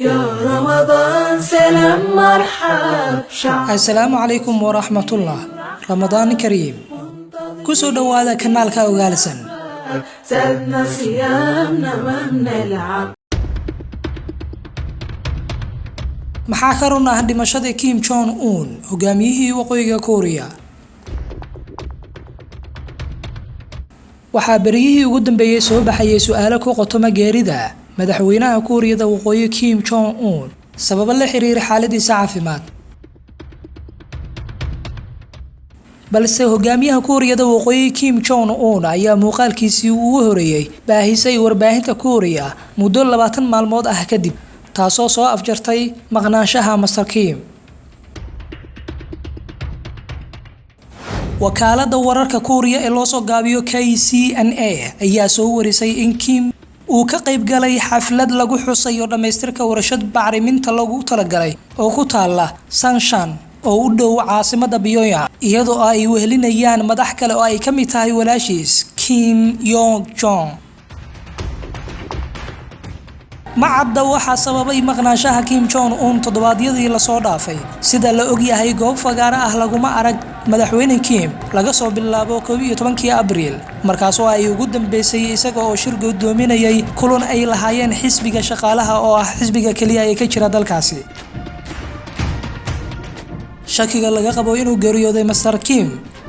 يا رمضان سلام مرحب شعب. السلام عليكم ورحمة الله. رمضان كريم. كسو دوادا كنالكا وغالسن. زادنا صيامنا ما بنلعب. maxaa ka run ah dhimashada Kim Jong Un hogaamiyihii waqooyiga Korea? waxaa beriyihii ugu dambeeyay soo baxayay su'aalo ku qotoma geerida madaxweynaha Koreada waqooyi Kim Jong Un sabab la xiriir xaaladiisa caafimaad. balse hogaamiyaha Koreada waqooyi Kim Jong Un ayaa muuqaalkiisii ugu horeeyay baahisay warbaahinta Korea muddo 20 maalmood ah kadib taasoo soo afjartay maqnaanshaha Mr. Kim. wakaalada wararka Korea ee loo soo gaabiyo KCNA ayaa soo warisay in Kim uu ka qayb galay xaflad lagu xusayo dhameystirka warshad bacriminta lagu talagalay oo ku taala Sanshan oo u dhow caasimada Pyongyang iyadoo ay wehelinayaan madax kale oo ay ka mid tahay walaashiis Kim Yong Jong. macadda waxaa sababay maqnaanshaha Kim Jong Un toddobaadyadii la soo dhaafay sida la og yahay goob fagaara ah laguma arag madaxweyne Kim laga soo bilaabo 11 Abriil markaas oo ay ugu dambeysay isaga oo shir gudoominayay kulan ay lahaayeen xisbiga shaqaalaha oo ah xisbiga kaliya ee ka jira dalkaasi. shakiga laga qabo inuu geeriyooday Mr. Kim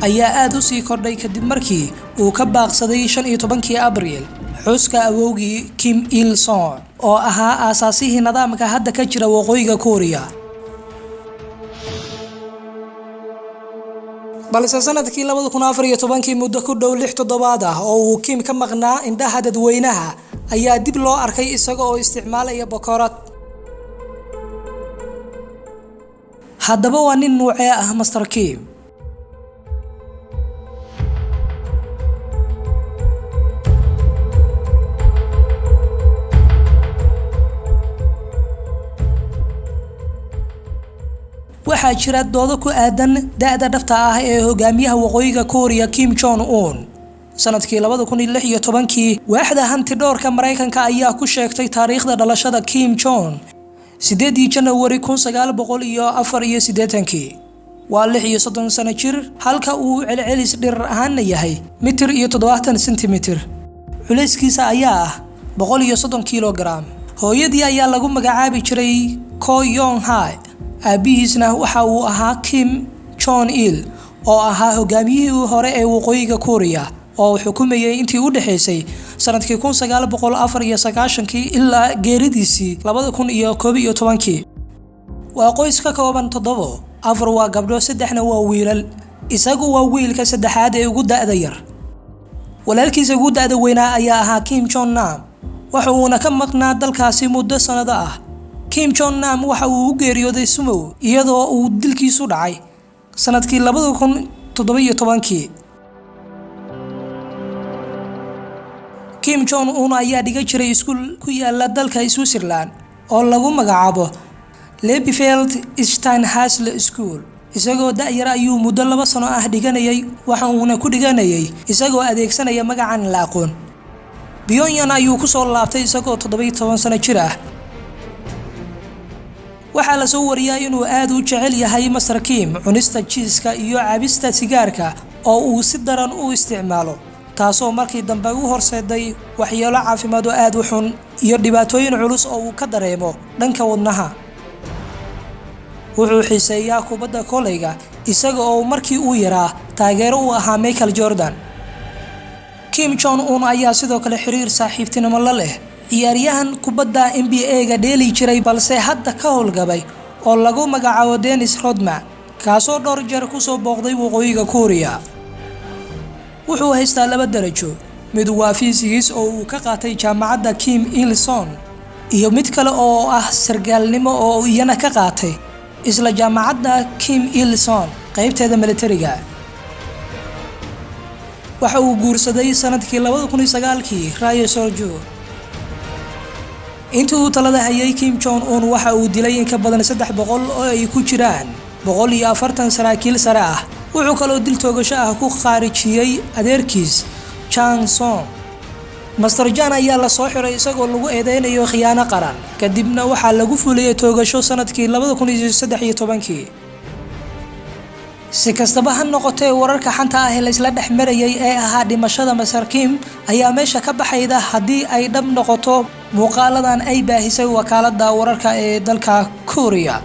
ayaa aad u sii kordhay kadib markii uu ka baaqsaday 15 Abriil xuska awowgii Kim Il Sung oo ahaa aasaasihii nidaamka hadda ka jira waqooyiga Korea. balse sanadkii 2014 muddo ku dhow 6 toddobaad ah oo uu Kim ka maqnaa indhaha dadweynaha ayaa dib loo arkay isaga oo isticmaalaya bakoorad. haddaba waa nin nuucee ah Mr. Kim? waxaa jira doodo ku aadan da'da dhabta ah ee hogaamiyaha waqooyiga Korea Kim Jong Un. sanadkii 2016 waaxda hanti dhowrka Mareykanka ayaa ku sheegtay taariikhda dhalashada Kim Jong 8 January 1984. waa 36 sano jir halka uu celcelis dhirar ahaan yahay 1.70 centimeter. culeyskiisa ayaa ah 130 kilogram. hooyadii ayaa lagu magacaabi jiray Ko Yong Hae. aabihiisna waxa uu ahaa Kim Jong Il oo ahaa hogaamiyihii hore ee waqooyiga Korea oo xukumayay intii u dhaxaysay sanadkii 1994 ilaa geeridiisii 2011. waa qoys ka kooban 7, 4 waa gabdho, 3 waa wiilal. isagu waa wiilka saddexaad ee ugu da'da yar. walaalkiisa ugu da'da weynaa ayaa ahaa Kim Jong Nam waxa uuna ka maqnaa dalkaasi muddo sanado ah. Kim Jong Nam waxa uu u geeriyooday sumow iyadoo uu dilkiisu dhacay sanadkii 2017. Kim Jong Un ayaa dhiga jiray iskuul ku yaala dalka Switzerland oo lagu magacaabo Lebefeld Steinhasle School. isagoo da'yar ayuu muddo 2 sano ah dhiganayay waxa uuna ku dhiganayay isagoo adeegsanaya magacan la aqoon. Pyongyang ayuu ku soo laabtay isagoo 17 sano jir ah. waxaa la soo wariyay inuu aad u jecel yahay Mr. Kim cunista cheese-ka iyo cabista sigaarka oo uu si daran u isticmaalo taasoo markii dambe u horseeday waxyeelo caafimaad oo aad u xun iyo dhibaatooyin culus oo uu ka dareemo dhanka wadnaha. wuxuu xiiseeyaa kubadda kolayga isaga oo markii uu yaraa taageero u ahaa Michael Jordan. Kim Jong Un ayaa sidoo kale xiriir saaxiibtinimo la leh ciyaaryahan kubadda NBA-ga dheeli jiray balse hadda ka howlgabay oo lagu magacaabo Dennis Rodman kaasoo dhowr jeer ku soo booqday waqooyiga Korea. wuxuu haystaa 2 darajo, mid waa fiisigiis oo uu ka qaatay jaamacadda Kim Il Sung iyo mid kale oo ah sargaalnimo oo iyana ka qaatay isla jaamacadda Kim Il Sung qaybteeda militariga. waxa uu guursaday sanadkii 2009 Rae Sorjo. intii uu talada hayay Kim Jong Un waxa uu dilay in ka badan 300 oo ay ku jiraan 140 saraakiil sare ah. wuxuu kaloo dil toogasho ah ku khaarijiyay adeerkiis Chang Song. Master Jan ayaa la soo xiray isagoo lagu eedeynayo khiyaano qaran kadibna waxaa lagu fuliyay toogasho sanadkii 2013 si kastaba ha noqotee wararka xanta ah ee la isla dhexmarayay ee ahaa dhimashada Master Kim ayaa meesha ka baxayda haddii ay dhab noqoto muuqaaladan ay baahisay wakaaladda wararka ee dalka Korea